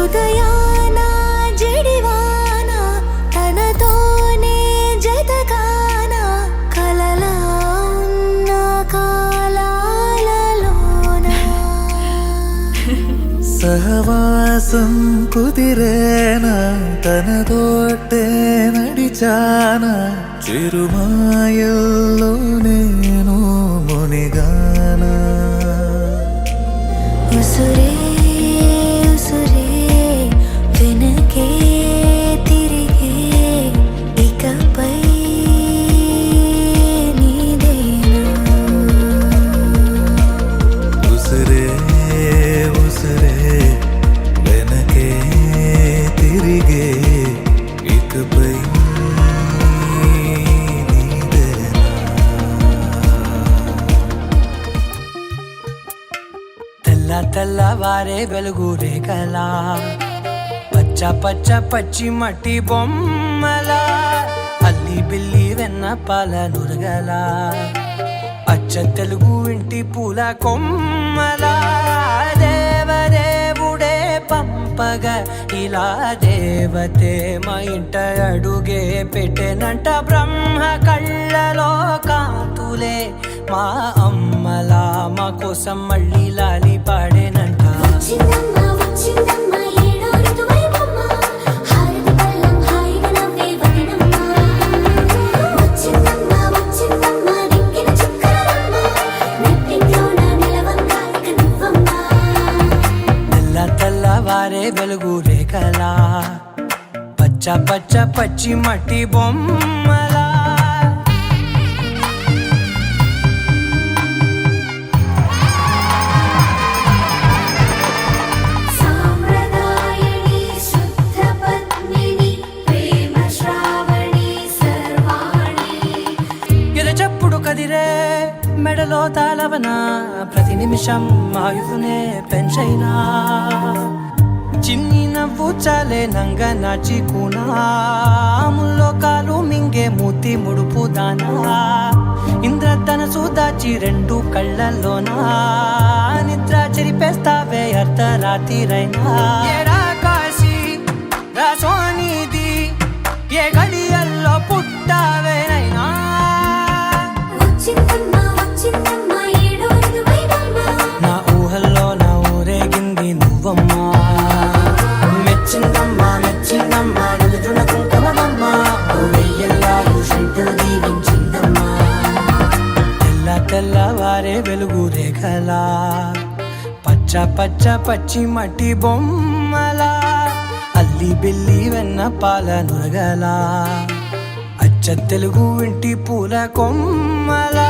హృదయాన జడివాన తనతోనే జతగాన కలలా ఉన్న కాలాలలోన సహవాసం కుదిరేనా తనతోటే నడిచానా చిరుమాయల్లో నేను మునిగానా ఉసురే ఉసురే వెనకే తిరిగే ఇకపై నీదేనా ఉసురే ఉసురే వెనకే తిరిగే ఇకపై నీదేనా తెల్లవారే వెలుగు రేఖలా పచ్చ పచ్చ పచ్చి మట్టి బొమ్మలా అల్లి బిల్లి వెన్న పాల నురగలా అచ్చ తెలుగు ఇంటి పూల కొమ్మలా దేవదేవుడే పంపగా ఇలా దేవతే మా ఇంట అడుగే పెట్టెనంట బ్రహ్మ కళ్ళలో కాంతులే మా అమ్మలా మా కోసం మళ్ళీ లాలి పాడేనంట వచ్చిందమ్మ వచ్చిందమ్మ ఏడో ఋతువైవమ్మ హారతి పళ్ళం హాయిగా నవ్వే వదినమ్మ వచ్చిందమ్మ వచ్చిందమ్మ దిక్కిన చుక్కలమ్మ నెట్టింట్లోన నిలవంగా ఇక నువ్వమ్మ తెల్లవారే వెలుగు రేఖలా పచ్చ పచ్చ పచ్చి మట్టి బొమ్మలా సాంప్రదాయని శుద్ధ పద్మిని ప్రేమ శ్రావణి సర్వాణి ఎరచప్పుడు కదిరే మెడలో తాళవన ప్రతి నిమిషం ఆయువునే పెంచైనా చిన్ని నవ్వు చాలే నంగ నాచి కూనాముల్లో కాలు మింగే మూతి ముడుపు దానా ఇంద్రధనసు దాచి రెండు కళ్ళల్లోనా నిద్ర చెరిపేస్తావే అర్ధరాత్రిరైనా ఏడా కాశీ రాసోనిది ఏ గడియల్లో పుట్టావేనైనా వచ్చిందమ్మ వచ్చిందమ్మ ఏడో ఋతువైవమ్మ నా ఊహల్లో నా ఊరేగింది నువ్వమ్మా మెచ్చిందమ్మా మెచ్చిందమ్మా నిలుచున కుంకుమమ్మా వెయ్యల్లాలు శంకులు దీవించిందమ్మా తెల్లవారే వెలుగు రేఖలా పచ్చ పచ్చ పచ్చి మట్టి బొమ్మలా అల్లి బిల్లి వెన్న పాల నురగలా అచ్చ తెలుగు ఇంటి పూల కొమ్మలా